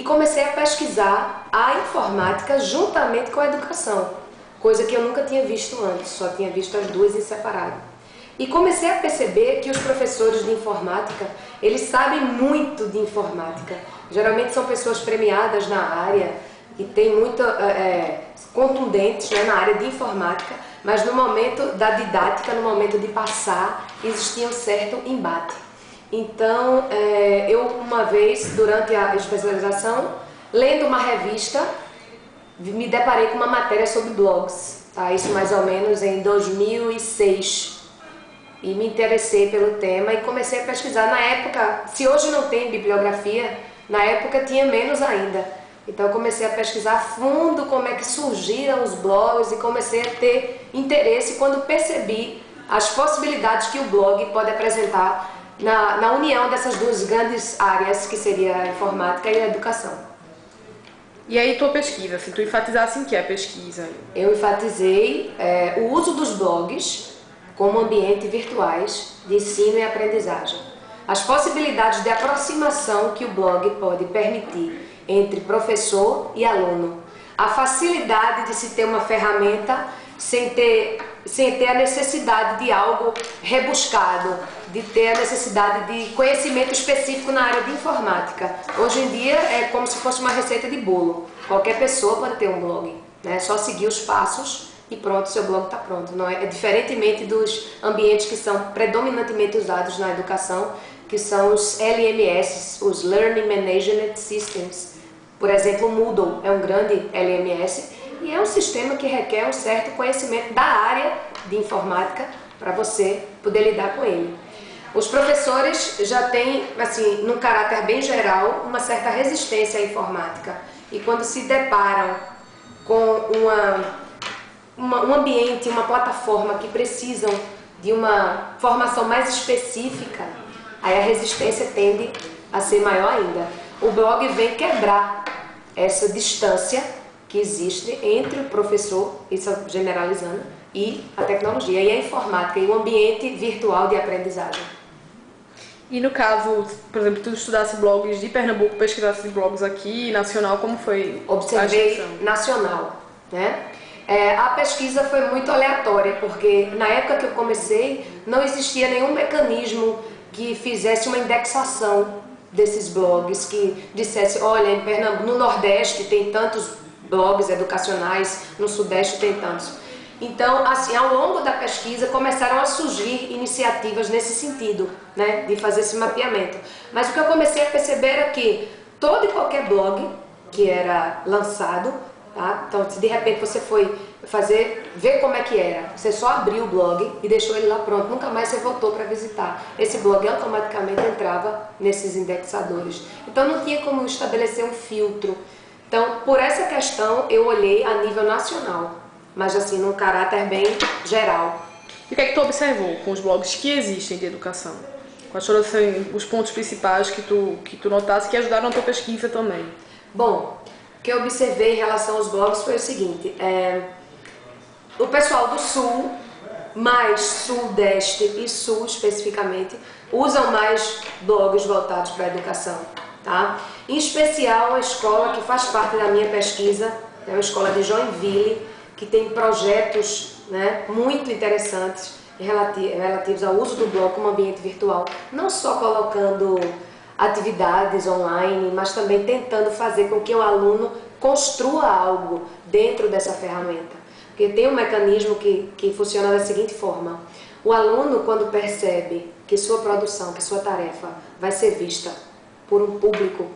E comecei a pesquisar a informática juntamente com a educação, coisa que eu nunca tinha visto antes, só tinha visto as duas em separado. E comecei a perceber que os professores de informática, eles sabem muito de informática. Geralmente são pessoas premiadas na área, que têm muito contundentes, né, na área de informática, mas no momento da didática, no momento de passar, existia um certo embate. Então, eu uma vez, durante a especialização, lendo uma revista, me deparei com uma matéria sobre blogs, tá? Isso mais ou menos em 2006. E me interessei pelo tema e comecei a pesquisar. Na época, se hoje não tem bibliografia, na época tinha menos ainda. Então eu comecei a pesquisar a fundo como é que surgiram os blogs e comecei a ter interesse quando percebi as possibilidades que o blog pode apresentar na união dessas duas grandes áreas, que seria a informática e a educação. E aí tua pesquisa, se tu enfatizasse em que é a pesquisa? Eu enfatizei o uso dos blogs como ambientes virtuais de ensino e aprendizagem. As possibilidades de aproximação que o blog pode permitir entre professor e aluno. A facilidade de se ter uma ferramenta sem ter a necessidade de algo rebuscado, de ter a necessidade de conhecimento específico na área de informática. Hoje em dia é como se fosse uma receita de bolo. Qualquer pessoa pode ter um blog, né? É só seguir os passos e pronto, seu blog está pronto. Não é diferentemente dos ambientes que são predominantemente usados na educação, que são os LMS, os Learning Management Systems. Por exemplo, o Moodle é um grande LMS e é um sistema que requer um certo conhecimento da área de informática para você poder lidar com ele. Os professores já têm, assim, num caráter bem geral, uma certa resistência à informática. E quando se deparam com um ambiente, uma plataforma que precisam de uma formação mais específica, aí a resistência tende a ser maior ainda. O blog vem quebrar essa distância que existe entre o professor, isso generalizando, e a tecnologia, e a informática, e o ambiente virtual de aprendizagem. E no caso, por exemplo, tu estudasse blogs de Pernambuco, pesquisasse blogs aqui, nacional, como foi? Observei nacional, né? A pesquisa foi muito aleatória, porque na época que eu comecei, não existia nenhum mecanismo que fizesse uma indexação desses blogs, que dissesse, olha, em Pernambuco, no Nordeste tem tantos blogs educacionais, no Sudeste tem tantos. Então, assim, ao longo da pesquisa começaram a surgir iniciativas nesse sentido, né, de fazer esse mapeamento. Mas o que eu comecei a perceber era que todo e qualquer blog que era lançado, tá? Então, se de repente você foi ver como é que era, você só abriu o blog e deixou ele lá pronto, nunca mais você voltou para visitar. Esse blog automaticamente entrava nesses indexadores. Então, não tinha como estabelecer um filtro. Então, por essa questão, eu olhei a nível nacional, mas assim, num caráter bem geral. E o que é que tu observou com os blogs que existem de educação? Quais foram assim, os pontos principais que tu notasse que ajudaram a tua pesquisa também? Bom, o que eu observei em relação aos blogs foi o seguinte, o pessoal do Sul, mais Sudeste e Sul especificamente, usam mais blogs voltados para a educação, tá? Em especial a escola que faz parte da minha pesquisa, é uma escola de Joinville, que tem projetos, né, muito interessantes relativos ao uso do blog como ambiente virtual, não só colocando atividades online, mas também tentando fazer com que o aluno construa algo dentro dessa ferramenta. Porque tem um mecanismo que funciona da seguinte forma: o aluno, quando percebe que sua produção, que sua tarefa vai ser vista por um público,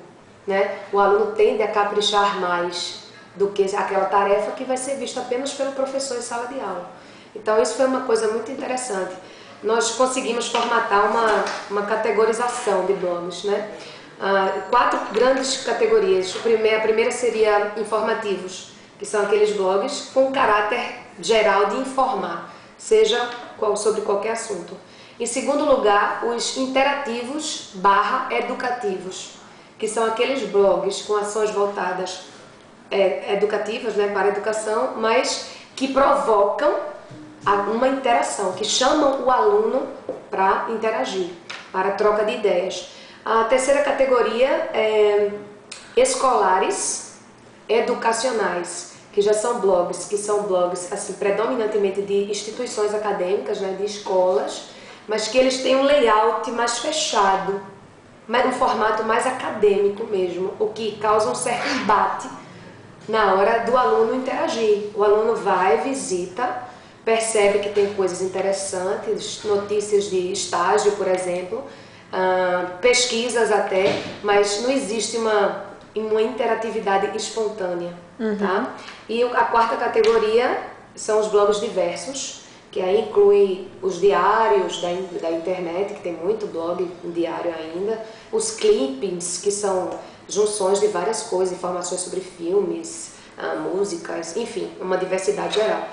né, o aluno tende a caprichar mais do que aquela tarefa que vai ser vista apenas pelo professor em sala de aula. Então isso foi uma coisa muito interessante. Nós conseguimos formatar uma categorização de blogs, né? 4 grandes categorias. A primeira seria informativos, que são aqueles blogs com caráter geral de informar, seja sobre qualquer assunto. Em segundo lugar, os interativos / educativos, que são aqueles blogs com ações voltadas educativas, né, para a educação, mas que provocam uma interação, que chamam o aluno para interagir, para troca de ideias. A terceira categoria escolares, educacionais, que já são blogs, assim, predominantemente de instituições acadêmicas, né, de escolas, mas que eles têm um layout mais fechado, um formato mais acadêmico mesmo, o que causa um certo embate na hora do aluno interagir. O aluno vai, visita, percebe que tem coisas interessantes, notícias de estágio, por exemplo, pesquisas até, mas não existe uma interatividade espontânea, tá? E a quarta categoria são os blogs diversos, que aí inclui os diários da internet, que tem muito blog diário ainda, os clippings, que são junções de várias coisas, informações sobre filmes, músicas, enfim, uma diversidade geral.